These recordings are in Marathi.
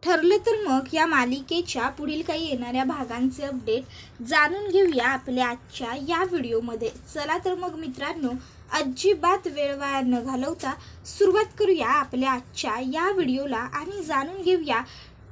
ठरलं तर मग या मालिकेच्या पुढील काही येणाऱ्या भागांचे अपडेट जाणून घेऊया आपल्या आजच्या या व्हिडिओमध्ये। चला तर मग मित्रांनो, अजिबात वेळ वाया न घालवता सुरुवात करूया आपल्या आजच्या या व्हिडिओला आणि जाणून घेऊया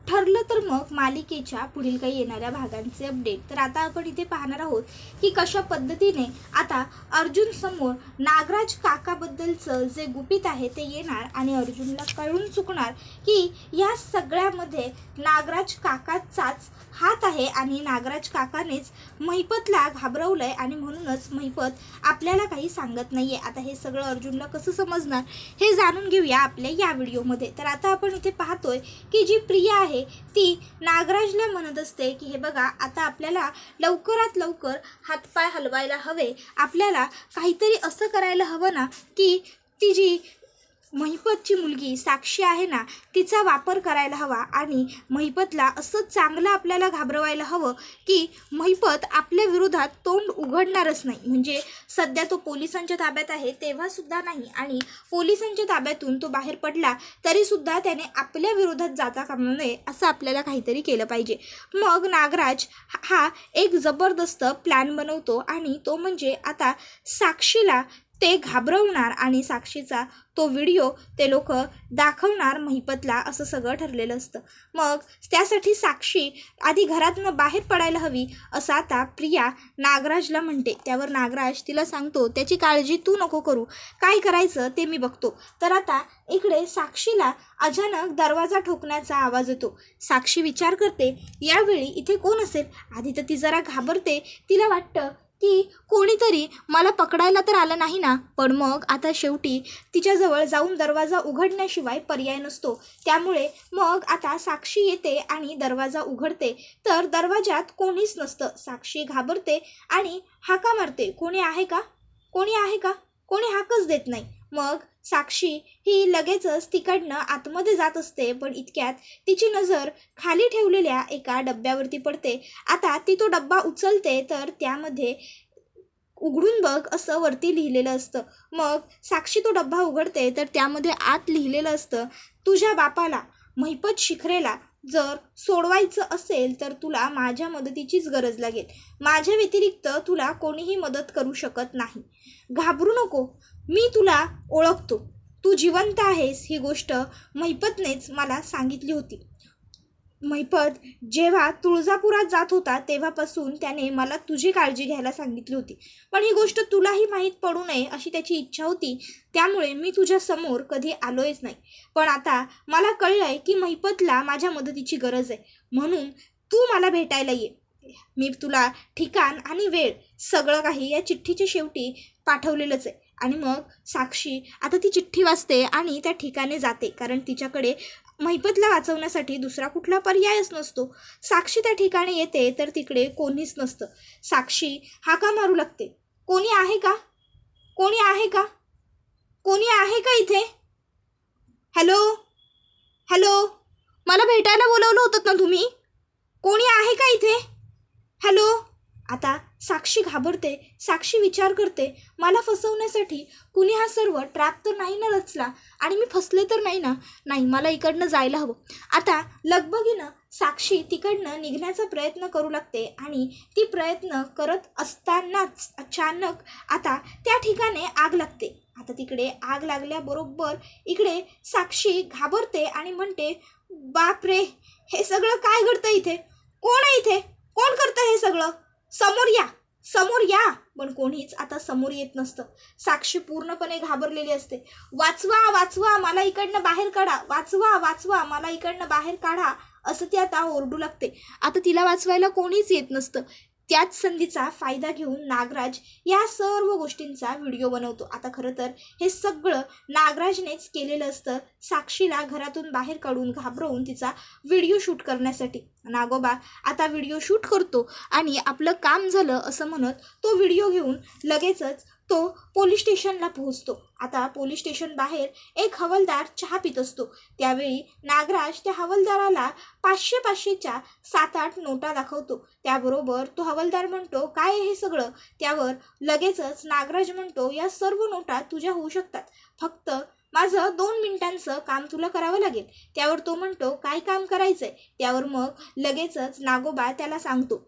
ठरलं तर मग मालिकेच्या पुढील काही येणाऱ्या भागांचे अपडेट। तर आता आपण इथे पाहणार आहोत की कशा पद्धतीने आता अर्जुन समोर नागराज काकाबद्दलचं जे गुपित आहे ते येणार आणि अर्जुनला कळून चुकणार की या सगळ्यामध्ये नागराज काकाचाच हात आहे आणि नागराज काकानेच महिपतला घाबरवलंय आणि म्हणूनच महिपत आपल्याला काही सांगत नाहीये। आता हे सगळं अर्जुनला कसं समजणार हे जाणून घेऊया आपल्या या व्हिडिओमध्ये। तर आता आपण इथे पाहतोय की जी प्रिया आहे ती नागराजला म्हणत असते की हे बघा, आता आपल्याला लवकरात लवकर हातपाय हलवायला हवे, आपल्याला काहीतरी असं करायला हवं ना की ती जी महिपतची मुलगी साक्षी आहे ना तिचा वापर करायला हवा आणि महिपतला असं चांगलं आपल्याला घाबरवायला हवं की महिपत आपल्या विरोधात तोंड उघडणारच नाही। म्हणजे सध्या तो पोलिसांच्या ताब्यात आहे तेव्हासुद्धा नाही आणि पोलिसांच्या ताब्यातून तो बाहेर पडला तरीसुद्धा त्याने आपल्या विरोधात जाता कामा नये, असं आपल्याला काहीतरी केलं पाहिजे। मग नागराज हा एक जबरदस्त प्लॅन बनवतो आणि तो म्हणजे आता साक्षीला ते घाबरवणार आणि साक्षीचा तो व्हिडिओ ते लोक दाखवणार महिपतला, असं सगळं ठरलेलं असतं। मग त्यासाठी साक्षी आधी घरातनं बाहेर पडायला हवी असं आता प्रिया नागराजला म्हणते। त्यावर नागराज तिला सांगतो त्याची काळजी तू नको करू, काय करायचं ते मी बघतो। तर आता इकडे साक्षीला अचानक दरवाजा ठोकण्याचा आवाज येतो। साक्षी विचार करते यावेळी इथे कोण असेल। आधी तर ती जरा घाबरते, तिला वाटतं की कोणीतरी मला पकडायला तर आलं नाही ना, पण मग आता शेवटी तिच्याजवळ जाऊन दरवाजा उघडण्याशिवाय पर्याय नसतो। त्यामुळे मग आता साक्षी येते आणि दरवाजा उघडते तर दरवाजात कोणीच नसतं। साक्षी घाबरते आणि हाका मारते, कोणी आहे का, कोणी आहे का, कोणी हाकच देत नाही। मग साक्षी ही लगेचच तिकडनं आतमध्ये जात असते, पण इतक्यात तिची नजर खाली ठेवलेल्या एका डब्यावरती पडते। आता ती तो डब्बा उचलते तर त्यामध्ये उघडून बघ असं वरती लिहिलेलं असतं। मग साक्षी तो डब्बा उघडते तर त्यामध्ये आत लिहिलेलं असतं, तुझ्या बापाला महिपत शिखरेला जर सोडवायचं असेल तर तुला माझ्या मदतीचीच गरज लागेल, माझ्या व्यतिरिक्त तुला कोणीही मदत करू शकत नाही, घाबरू नको, मी तुला ओळखतो, तू जिवंत आहेस ही गोष्ट महिपतनेच मला सांगितली होती। महिपत जेव्हा तुळजापुरात जात होता तेव्हापासून त्याने मला तुझी काळजी घ्यायला सांगितली होती, पण ही गोष्ट तुलाही माहीत पडू नये अशी त्याची इच्छा होती, त्यामुळे मी तुझ्या समोर कधी आलोयच नाही। पण आता मला कळलंय की महिपतला माझ्या मदतीची गरज आहे, म्हणून तू मला भेटायला ये। मी तुला ठिकाण आणि वेळ सगळं काही या चिठ्ठीच्या शेवटी पाठवलेलंच आहे। आणि मग साक्षी आता ती चिठ्ठी वाचते आणि त्या ठिकाणी जाते, कारण तिच्याकडे महिपतला वाचवण्यासाठी दुसरा कुठला पर्यायच नसतो। साक्षी त्या ठिकाणी येते तर तिकडे कोणीच नसतं। साक्षी हाका मारू लागते, कोणी आहे का, कोणी आहे का, कोणी आहे का इथे, हॅलो हॅलो, मला भेटायला बोलवलं होतं ना तुम्ही, कोणी आहे का इथे, हॅलो। आता साक्षी घाबरते, साक्षी विचार करते मला फसवण्यासाठी कुणी हा सर्व ट्रॅप तर नाही ना रचला आणि मी फसले तर नाही ना, नाही, मला इकडनं जायला हवं। आता लगबगीनं साक्षी तिकडनं निघण्याचा प्रयत्न करू लागते आणि ती प्रयत्न करत असतानाच अचानक आता त्या ठिकाणी आग लागते। आता तिकडे आग लागल्याबरोबर इकडे साक्षी घाबरते आणि म्हणते, बापरे, हे सगळं काय घडतं इथे, कोण आहे इथे, कोण करतं हे सगळं, समोर या, समोर या। पण कोणीच आता समोर येत नसतं। साक्षी पूर्णपणे घाबरलेली असते, वाचवा वाचवा, मला इकडनं बाहेर काढा, वाचवा वाचवा, मला इकडनं बाहेर काढा, असं ती आता ओरडू लागते। आता तिला वाचवायला कोणीच येत नसतं। त्याच संधीचा फायदा घेऊन नागराज या सर्व गोष्टींचा व्हिडिओ बनवतो। आता खरं तर हे सगळं नागराजनेच केलेलं असतं, साक्षीला घरातून बाहेर काढून घाबरवून तिचा व्हिडिओ शूट करण्यासाठी। नागोबा आता व्हिडिओ शूट करतो आणि आपलं काम झालं असं म्हणत तो व्हिडिओ घेऊन लगेचच तो पोलीस स्टेशनला पोहोचतो। आता पोलीस स्टेशन बाहेर एक हवालदार चहा पित असतो, त्यावेळी नागराज त्या हवालदाराला 500-500च्या 7-8 नोटा दाखवतो। त्याबरोबर तो हवालदार म्हणतो, काय हे सगळं, त्यावर लगेचच नागराज म्हणतो, या सर्व नोटा तुझ्या होऊ शकतात, फक्त माझं 2 मिनिटांचं काम तुला करावं लागेल. त्यावर तो म्हणतो काय काम करायचं आहे. त्यावर मग लगेचच नागोबा त्याला सांगतो,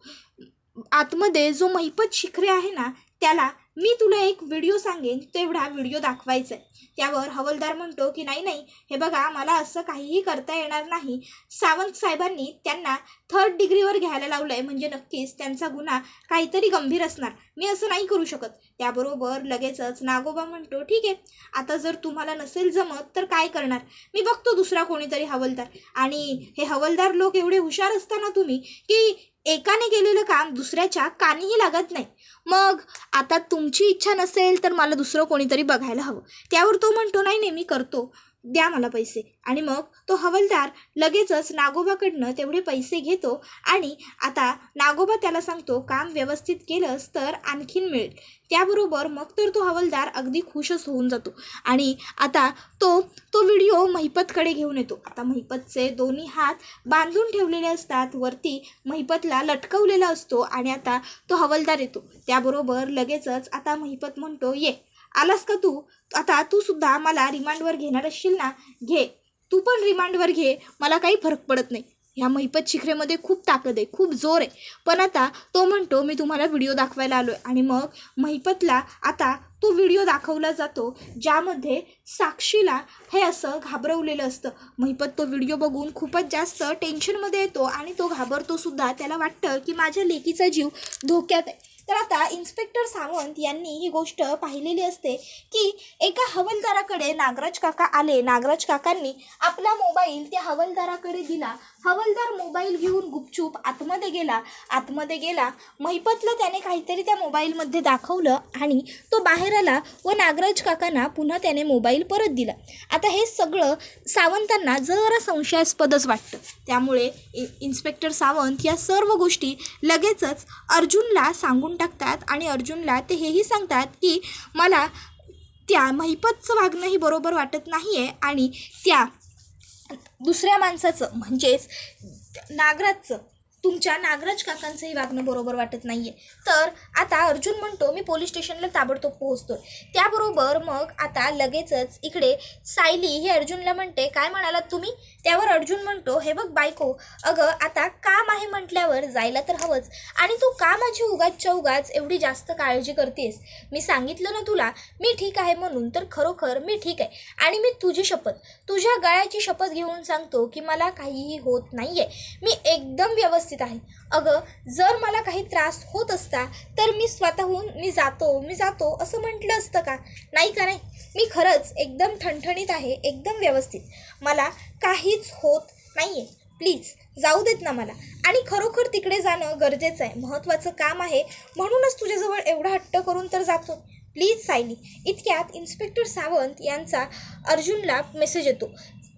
आतमध्ये जो महिपत शिखरे आहे ना त्याला मी तुला एक व्हिडिओ सांगेन, तेवढा व्हिडिओ दाखवायचा आहे. त्यावर हवालदार म्हणतो की नाही नाही, हे बघा मला असं काहीही करता येणार नाही. सावंत साहेबांनी त्यांना 3rd डिग्रीवर घ्यायला लावलं आहे, म्हणजे नक्कीच त्यांचा गुन्हा काहीतरी गंभीर असणार. मी असं नाही करू शकत. त्याबरोबर लगेचच नागोबा म्हणतो ठीक आहे, आता जर तुम्हाला नसेल जमत तर काय करणार, मी बघतो दुसरा कोणीतरी हवालदार. आणि हे हवालदार लोक एवढे हुशार असताना तुम्ही की एकाने केलेलं काम दुसऱ्याच्या कानीही लागत नाही. मग आता तुमची इच्छा नसेल तर मला दुसरं कोणीतरी बघायला हवं. त्यावर तो म्हणतो नाही नाही मी करतो, द्या मला पैसे. आणि मग तो हवालदार लगेचच नागोबाकडनं तेवढे पैसे घेतो. आणि आता नागोबा त्याला सांगतो काम व्यवस्थित केलंस तर आणखीन मिळेल. त्याबरोबर मग तर तो हवालदार अगदी खुशच होऊन जातो. आणि आता तो व्हिडिओ महिपतकडे घेऊन येतो. आता महिपतचे दोन्ही हात बांधून ठेवलेले असतात, वरती महिपतला लटकवलेला असतो. आणि आता तो हवालदार येतो. त्याबरोबर लगेचच आता महिपत म्हणतो ये आलास का तू, आता तू सुद्धा मला रिमांडवर घेणार असशील ना, घे तू पण रिमांडवर घे, मला काही फरक पडत नाही. ह्या महिपत शिखरेमध्ये खूप ताकद आहे, खूप जोर आहे. पण आता तो म्हणतो मी तुम्हाला व्हिडिओ दाखवायला आलो आहे. आणि मग महिपतला आता तो व्हिडिओ दाखवला जातो ज्यामध्ये साक्षीला हे असं घाबरवलेलं असतं. महिपत तो व्हिडिओ बघून खूपच जास्त टेन्शनमध्ये येतो आणि तो घाबरतो सुद्धा. त्याला वाटतं की माझ्या लेकीचा जीव धोक्यात आहे. तर आता इन्स्पेक्टर सावंत यांनी ही गोष्ट पाहिलेली असते की एका हवालदाराकडे नागराज काका आले. नागराज काकांनी आपला मोबाईल त्या हवालदाराकडे दिला. हवालदार मोबाईल घेऊन गुपचूप आतमध्ये गेला. महिपतला त्याने काहीतरी त्या मोबाईलमध्ये दाखवलं आणि तो बाहेर आला व नागराज काकांना पुन्हा त्याने मोबाईल परत दिला. आता हे सगळं सावंतांना जरा संशयास्पदच वाटतं. त्यामुळे इन्स्पेक्टर सावंत या सर्व गोष्टी लगेचच अर्जुनला सांगून टाकतात. आणि अर्जुनला ते हेही सांगतात की मला त्या महिपतचं वागणंही बरोबर वाटत नाही आहे आणि त्या दुसऱ्या माणसाचं म्हणजेच नागराजचं, तुमच्या नागराज काकांचंही वागणं बरोबर वाटत नाही आहे. तर आता अर्जुन म्हणतो मी पोलीस स्टेशनला ताबडतोब पोहोचतो. त्याबरोबर मग आता लगेचच इकडे सायली हे अर्जुनला म्हणते काय म्हणालात तुम्ही. त्यावर अर्जुन म्हणतो हे बघ बायको, अगं आता काम आहे म्हटल्यावर जायला तर हवंच. आणि तू का माझी उगाचच्या उगाच एवढी जास्त काळजी करतेस. मी सांगितलं ना तुला मी ठीक आहे म्हणून, तर खरोखर मी ठीक आहे. आणि मी तुझी शपथ, तुझ्या गळ्याची शपथ घेऊन सांगतो की मला काहीही होत नाही आहे, मी एकदम व्यवस्थित आहे. अगं जर मला काही त्रास होत असता तर मी स्वतःहून मी जातो असं म्हटलं असतं का. नाही का नाही, मी खरंच एकदम ठणठणीत आहे, एकदम व्यवस्थित, मला काहीच होत नाही आहे. प्लीज जाऊ देत ना मला. आणि खरोखर तिकडे जाणं गरजेचं आहे, महत्त्वाचं काम आहे, म्हणूनच तुझ्याजवळ एवढा हट्ट करून तर जातो. प्लीज सायली. इतक्यात इन्स्पेक्टर सावंत यांचा अर्जुनला मेसेज येतो.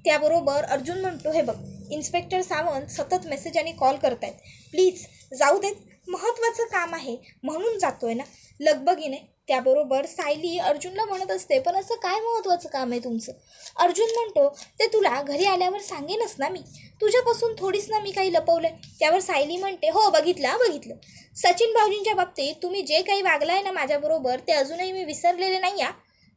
त्याबरोबर अर्जुन म्हणतो हे बघ इन्स्पेक्टर सावंत सतत मेसेज आणि कॉल करतायत, प्लीज जाऊ देत, महत्त्वाचं काम आहे म्हणून जातोय ना, लगबगीने. त्याबरोबर सायली अर्जुनला म्हणत असते पण असं काय महत्त्वाचं काम आहे तुमचं. अर्जुन म्हणतो ते तुला घरी आल्यावर सांगेनच ना मी, तुझ्यापासून थोडीच ना मी काही लपवलं. त्यावर सायली म्हणते हो बघितलं, सचिन भाऊजींच्या बाबतीत तुम्ही जे काही वागलाय ना माझ्याबरोबर ते अजूनही मी विसरलेले नाही.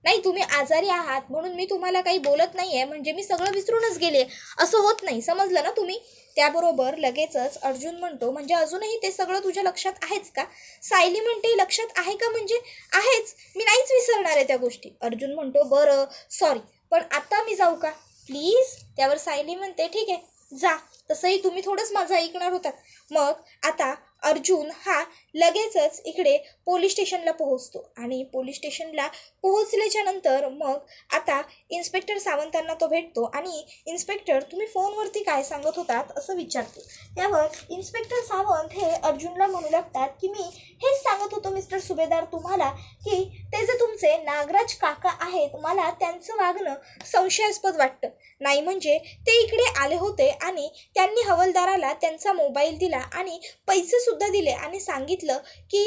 नाही तुम्ही आजारी आहात म्हणून मी तुम्हाला काही बोलत नाही आहे म्हणजे मी सगळं विसरूनच गेले, असं होत नाही, समजलं ना तुम्ही. त्याबरोबर लगेचच अर्जुन म्हणतो म्हणजे अजूनही ते सगळं तुझ्या लक्षात आहेच का. सायली म्हणते लक्षात आहे का म्हणजे आहेच, मी नाहीच विसरणार आहे त्या गोष्टी. अर्जुन म्हणतो बरं सॉरी, पण आता मी जाऊ का प्लीज. त्यावर सायली म्हणते ठीक आहे जा, तसंही तुम्ही थोडंच माझं ऐकणार होतात. मग आता अर्जुन हा लगेचच इकडे पोलीस स्टेशनला पोहोचतो. आणि पोलीस स्टेशनला पोहोचल्याच्या नंतर मग आता इन्स्पेक्टर सावंतांना तो भेटतो. आणि इन्स्पेक्टर तुम्ही फोनवरती काय सांगत होतात असं विचारतो. त्यावर इन्स्पेक्टर सावंत हे अर्जुनला म्हणू लागतात की मी हेच सांगत होतो मिस्टर सुभेदार तुम्हाला की ते जे तुमचे नागराज काका आहेत मला त्यांचं वागणं संशयास्पद वाटतं. नाही म्हणजे ते इकडे आले होते आणि त्यांनी हवालदाराला त्यांचा मोबाईल दिला आणि पैसे सुद्धा दिले आणि सांगितलं की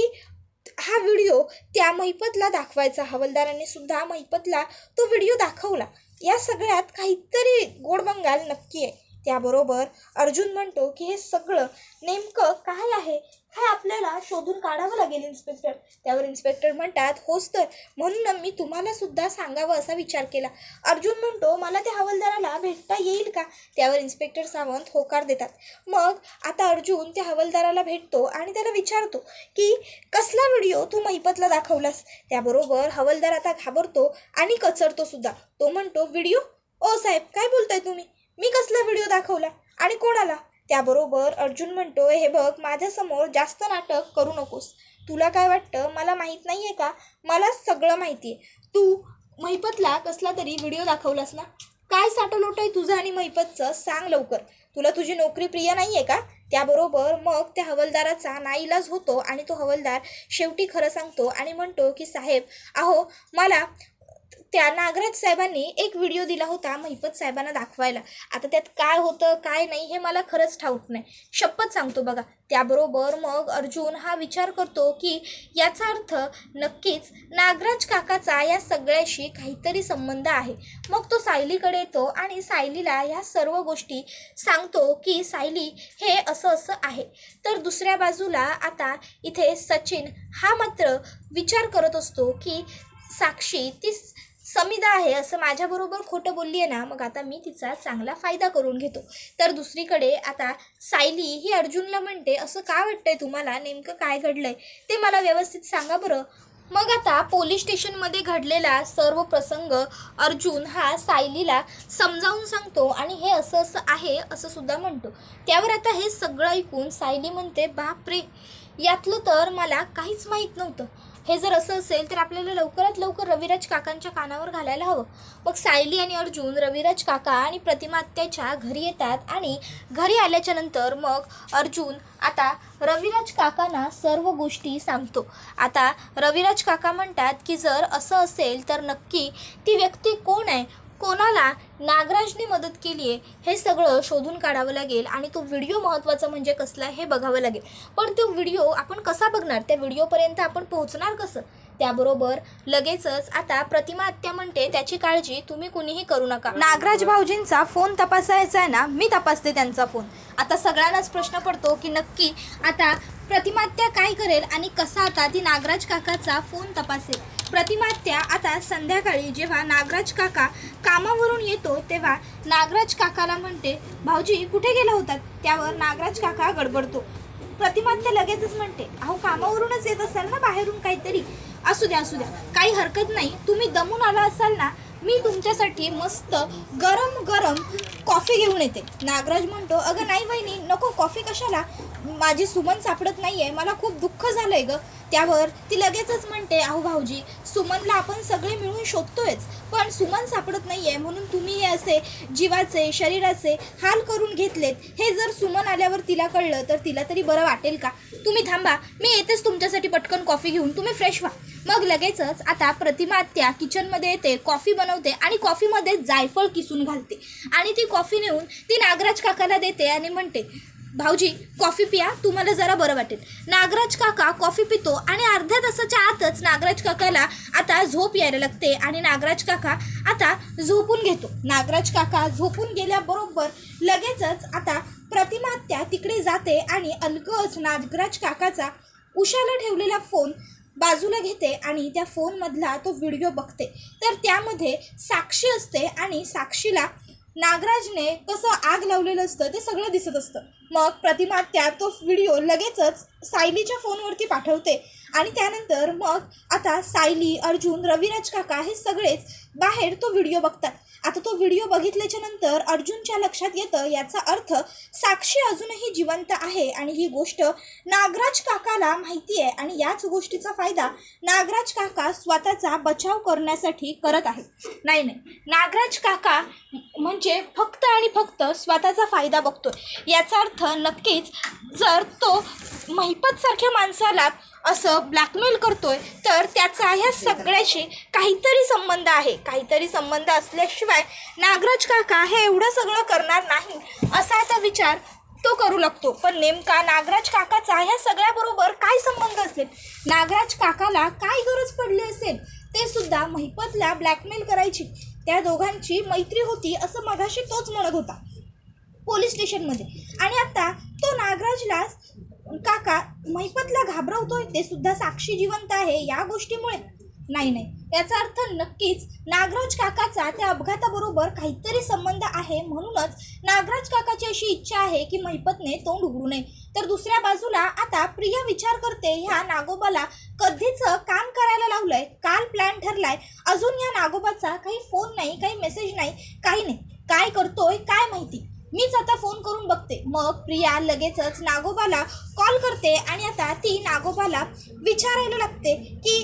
हा व्हिडिओ त्या महिपतला दाखवायचा. हवालदारांनी सुद्धा महिपतला तो व्हिडिओ दाखवला. या सगळ्यात काहीतरी गोडबंगाल नक्की आहे. त्याबरोबर अर्जुन म्हणतो की हे सगळं नेमकं काय आहे हे आपल्याला शोधून काढावं लागेल इन्स्पेक्टर. त्यावर इन्स्पेक्टर म्हणतात होच तर, म्हणून मी तुम्हाला सुद्धा सांगावं असा विचार केला. अर्जुन म्हणतो मला त्या हवालदाराला भेटता येईल का? त्यावर इन्स्पेक्टर सावंत होकार देतात. मग आता अर्जुन त्या हवालदाराला भेटतो आणि त्याला विचारतो की कसला व्हिडिओ तू महिपतला दाखवलास? त्याबरोबर हवालदार आता घाबरतो आणि कचरतो सुद्धा. तो म्हणतो व्हिडिओ? ओ साहेब काय बोलताय तुम्ही? मी कसला व्हिडिओ दाखवला आणि कोणाला? त्याबरोबर अर्जुन म्हणतो हे बघ, माझ्यासमोर जास्त नाटक करू नकोस. तुला काय वाटतं मला माहीत नाही आहे का? मला सगळं माहिती आहे. तू महिपतला कसला तरी व्हिडिओ दाखवलास ना? काय साठलोट आहे तुझं आणि महिपतचं? सांग लवकर. तुला तुझी नोकरी प्रिय नाही आहे का? त्याबरोबर मग त्या हवालदाराचा नाईलाज होतो आणि तो हवालदार शेवटी खरं सांगतो आणि म्हणतो की साहेब अहो, मला त्या नागराज साहेबांनी एक व्हिडिओ दिला होता महिपत साहेबांना दाखवायला. आता त्यात काय होतं काय नाही हे मला खरंच ठाऊक नाही, शपथ सांगतो बघा. त्याबरोबर मग अर्जुन हा विचार करतो की याचा अर्थ नक्कीच नागराज काकाचा या सगळ्याशी काहीतरी संबंध आहे. मग तो सायलीकडे येतो आणि सायलीला ह्या सर्व गोष्टी सांगतो की सायली हे असं असं आहे. तर दुसऱ्या बाजूला आता इथे सचिन हा मात्र विचार करत असतो की साक्षी ती समिधा आहे असं माझ्याबरोबर खोटं बोलली आहे ना, मग आता मी तिचा चांगला फायदा करून घेतो. तर दुसरीकडे आता सायली ही अर्जुनला म्हणते असं काय वाटतंय तुम्हाला, नेमकं काय घडलंय ते मला व्यवस्थित सांगा बरं. मग आता पोलीस स्टेशनमध्ये घडलेला सर्व प्रसंग अर्जुन हा सायलीला समजावून सांगतो आणि हे असं असं आहे असं सुद्धा म्हणतो. त्यावर आता हे सगळं ऐकून सायली म्हणते बापरे, यातलं तर मला काहीच माहीत नव्हतं. हे जर असं असेल तर आपल्याला लवकरात लवकर रविराज काकांच्या कानावर घालायला हवं. मग सायली आणि अर्जुन रविराज काका आणि प्रतिमा आत्याच्या घरी येतात आणि घरी आल्याच्या नंतर मग अर्जुन आता रविराज काकांना सर्व गोष्टी सांगतो. आता रविराज काका म्हणतात की जर असं असेल तर नक्की ती व्यक्ती कोण आहे, कोणाला नागराजने मदत केली आहे हे सगळं शोधून काढावं लागेल आणि तो व्हिडिओ महत्त्वाचा म्हणजे कसला हे बघावं लागेल. पण तो व्हिडिओ आपण कसा बघणार, त्या व्हिडिओपर्यंत आपण पोहोचणार कसं? त्याबरोबर लगेचच आता प्रतिमा आत्या म्हणते त्याची काळजी तुम्ही कुणीही करू नका. नागराज भाऊजींचा फोन तपासायचा आहे ना, मी तपासते त्यांचा फोन. आता सगळ्यांनाच प्रश्न पडतो की नक्की आता प्रतिमा आत्या काय करेल आणि कसा आता ती नागराज काकाचा फोन तपासेल. प्रतिमा आत्या आता संध्याकाळी जेव्हा नागराज काका कामावरून येतो तेव्हा नागराज काकाला म्हणते भाऊजी कुठे गेला होतात? त्यावर नागराज काका गडबडतो. प्रतिमा आत्या लगेचच म्हणते अहो कामावरूनच येत असाल ना बाहेरून काहीतरी, असू द्या काही हरकत नाही, तुम्ही दमून आला असाल ना, मी तुमच्यासाठी मस्त गरम गरम कॉफी घेऊन येते. नागराज म्हणतो अगं नाही वहिनी नको, कॉफी कशाला, माझी सुमन सापडत नाही आहे, मला खूप दुःख झालं आहे गं. त्यावर ती लगेचच म्हणते अहो भाऊजी सुमनला आपण सगळे मिळून शोधतोयच, पण सुमन सापडत नाही आहे म्हणून तुम्ही हे असे जीवाचे शरीराचे हाल करून घेतलेत. हे जर सुमन आल्यावर तिला कळलं तर तिला तरी बरं वाटेल का? तुम्ही थांबा, मी येतेच तुमच्यासाठी पटकन कॉफी घेऊन, तुम्ही फ्रेश व्हा. मग लगेचच आता प्रतिमा आत्या किचनमध्ये येते, कॉफी बनवते आणि कॉफीमध्ये जायफळ किसून घालते आणि ती कॉफी नेऊन ती नागराज काकाला देते आणि म्हणते भाऊजी कॉफी पिया, तुम्हाला जरा बरं वाटेल. नागराज काका कॉफी पितो आणि अर्ध्या तासाच्या आतच नागराज काकाला आता झोप यायला लागते आणि नागराज काका आता झोपून घेतो. नागराज काका झोपून गेल्याबरोबर लगेचच आता प्रतिमा आत्या तिकडे जाते आणि अलगद नागराज काकाचा उशाला ठेवलेला फोन बाजूला घेते आणि त्या फोनमधला तो व्हिडिओ बघते. तर त्यामध्ये साक्षी असते आणि साक्षीला नागराजने कसं आग लावलेलं असतं ते सगळं दिसत असतं. मग प्रतिमा त्या तो व्हिडिओ लगेचच सायलीच्या फोनवरती पाठवते आणि त्यानंतर मग आता सायली, अर्जुन, रविराज काका हे सगळेच बाहेर तो व्हिडिओ बघतात. आता तो व्हिडिओ बघितल्याच्या नंतर अर्जुनच्या लक्षात येतं याचा अर्थ साक्षी अजूनही जिवंत आहे आणि ही गोष्ट नागराज काकाला माहिती आहे आणि याच गोष्टीचा फायदा नागराज काका स्वतःचा बचाव करण्यासाठी करत आहे. नाही नागराज काका म्हणजे फक्त आणि फक्त स्वतःचा फायदा बघतोय. याचा अर्थ नक्कीच जर तो महिपतसारख्या माणसाला असं ब्लॅकमेल करतोय तर त्याचा ह्या सगळ्याशी काहीतरी संबंध आहे. काहीतरी संबंध असल्याशिवाय नागराज काका हे एवढं सगळं करणार नाही असा आता विचार तो करू लागतो. पण नेमका नागराज काकाचा ह्या सगळ्याबरोबर काय संबंध असेल, नागराज काकाला काय गरज पडली असेल, ते सुद्धा महिपतला ब्लॅकमेल करायची. त्या दोघांची मैत्री होती असं मगाशी तोच म्हणत होता. पोलीस स्टेशनमध्ये. आणि आता तो नागराजला काका महिपतला घाबरवतोय, ते सुद्धा साक्षी जिवंत आहे या गोष्टीमुळे. नाही, याचा अर्थ नक्कीच नागराज काकाचा त्या अपघाताबरोबर काहीतरी संबंध आहे. म्हणूनच नागराज काकाची अशी इच्छा आहे की महिपतने तोंड उघडू नये. तर दुसऱ्या बाजूला आता प्रिया विचार करते, ह्या नागोबाला कधीच काम करायला लावलंय, काल प्लॅन ठरलाय, अजून ह्या नागोबाचा काही फोन नाही, काही मेसेज नाही, काही नाही. काय करतोय काय माहिती. मीच आता फोन करून बघते. मग प्रिया लगेचच नागोबाला कॉल करते आणि आता ती नागोबाला विचारायला लागते की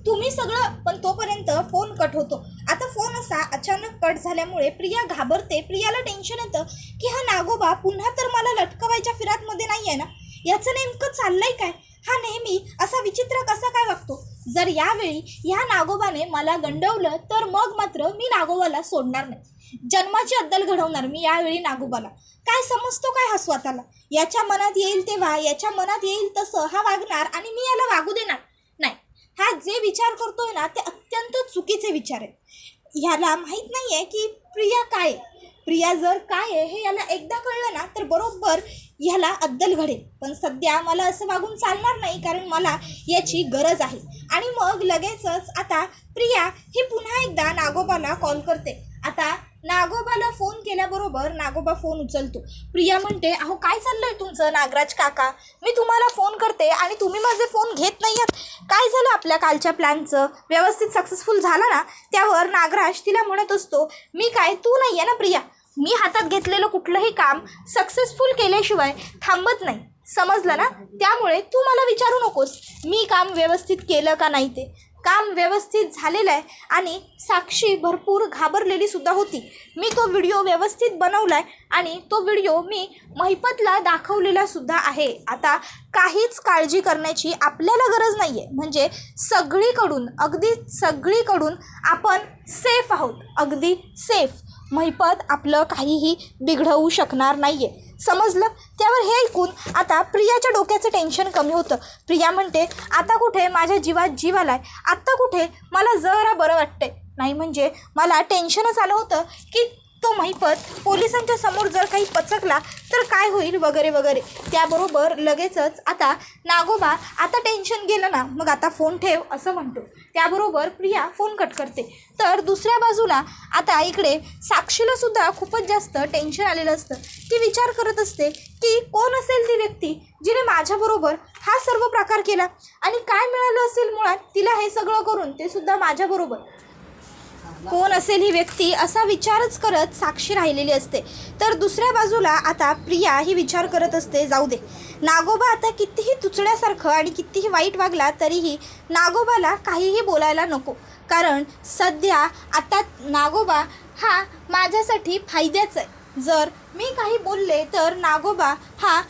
तुम्ही सगळं, पण तोपर्यंत फोन कट होतो. आता फोन असा अचानक कट झाल्यामुळे प्रिया घाबरते. प्रियाला टेन्शन येतं की हा नागोबा पुन्हा तर मला लटकवायच्या फिरातमध्ये नाही आहे ना, याचं नेमकं चाललंय काय, हा नेहमी असा विचित्र कसा काय वागतो. जर यावेळी ह्या नागोबाने मला गंडवलं तर मग मात्र मी नागोबाला सोडणार नाही, जन्माची अद्दल घडवणार मी यावेळी नागोबाला. काय समजतो काय हा स्वतःला, याच्या मनात येईल तेव्हा, याच्या मनात येईल तसं हा वागणार आणि मी याला वागू देणार नाही. हा जे विचार करतोय ना ते अत्यंत चुकीचे विचार आहेत. ह्याला माहीत नाही आहे की प्रिया काय आहे. प्रिया जर काय आहे हे याला एकदा कळलं ना तर बरोबर ह्याला अद्दल घडेल. पण सध्या मला असं वागून चालणार नाही, कारण मला याची गरज आहे. आणि मग लगेचच आता प्रिया ही पुन्हा एकदा नागोबाला कॉल करते. आता नागोबाला फोन केल्याबरोबर नागोबा फोन उचलतो. प्रिया म्हणते, अहो काय चाललंय तुमचं नागराज काका, मी तुम्हाला फोन करते आणि तुम्ही माझे फोन घेत नाही आहात. काय झालं आपल्या कालच्या प्लॅनचं, व्यवस्थित सक्सेसफुल झाला ना. त्यावर नागराज तिला म्हणत असतो, मी काय तू नाही आहे ना प्रिया, मी हातात घेतलेलं कुठलंही काम सक्सेसफुल केल्याशिवाय थांबत नाही, समजलं ना. त्यामुळे तू मला विचारू नकोस मी काम व्यवस्थित केलं का नाही. ते काम व्यवस्थित झालेलं आहे आणि साक्षी भरपूर घाबरलेली सुद्धा होती. मी तो व्हिडिओ व्यवस्थित बनवला आहे आणि तो व्हिडिओ मी महिपतला दाखवलेला सुद्धा आहे. आता काहीच काळजी करण्याची आपल्याला गरज नाही आहे. म्हणजे सगळीकडून, अगदी सगळीकडून आपण सेफ आहोत, अगदी सेफ. महिपत आपलं काहीही बिघडवू शकणार नाही आहे, समजलं. त्यावर हे ऐकून आता प्रियाच्या डोक्याचं टेन्शन कमी होतं. प्रिया म्हणते, आता कुठे माझ्या जीवात जीव आला आहे, आत्ता कुठे मला जरा बरं वाटतंय. नाही म्हणजे मला टेन्शनच आलं होतं की तो महिपत पोलिसांच्या समोर जर काही पचकला तर काय होईल वगैरे वगैरे. त्याबरोबर लगेचच आता नागोबा, आता टेन्शन गेलं ना, मग आता फोन ठेव असं म्हणतो. त्याबरोबर प्रिया फोन कट करते. तर दुसऱ्या बाजूला आता इकडे साक्षीला सुद्धा खूपच जास्त टेन्शन आलेलं असतं. ती विचार करत असते की कोण असेल ती व्यक्ती जिने माझ्याबरोबर हा सर्व प्रकार केला आणि काय मिळालं असेल मुळात तिला हे सगळं करून, ते सुद्धा माझ्याबरोबर. कोण असेल ही व्यक्ती असा विचारच करत साक्षी राहिलेली असते. तर दुसऱ्या बाजूला आता प्रिया ही विचार करत असते, जाऊ दे, नागोबा आता कितीही तुचण्यासारखं आणि कितीही वाईट वागला तरीही नागोबाला काहीही बोलायला नको. कारण सध्या आता नागोबा हा माझ्यासाठी फायद्याचा आहे. जर मी काही बोलले तर नागोबा हा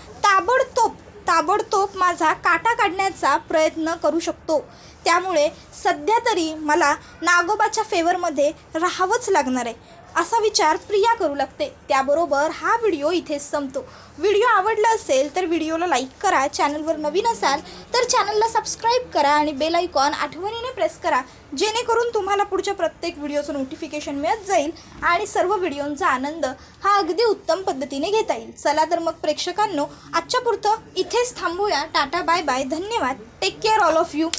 ताबडतोब माझा काटा काढण्याचा प्रयत्न करू शकतो. त्यामुळे सध्या तरी मला नागोबाच्या फेवरमध्ये राहावंच लागणार आहे, असा विचार प्रिया करू लागते. त्याबरोबर हा व्हिडिओ इथेच संपतो. व्हिडिओ आवडला असेल तर व्हिडिओला लाईक करा, चॅनलवर नवीन असाल तर चॅनलला सबस्क्राईब करा आणि बेल आयकॉन आठवणीने प्रेस करा, जेणेकरून तुम्हाला पुढच्या प्रत्येक व्हिडिओचं नोटिफिकेशन मिळत जाईल आणि सर्व व्हिडिओंचा आनंद हा अगदी उत्तम पद्धतीने घेता येईल. चला तर मग प्रेक्षकांनो, आजच्या पुरतं इथेच थांबूया. टाटा, बाय बाय, धन्यवाद, take care all of you.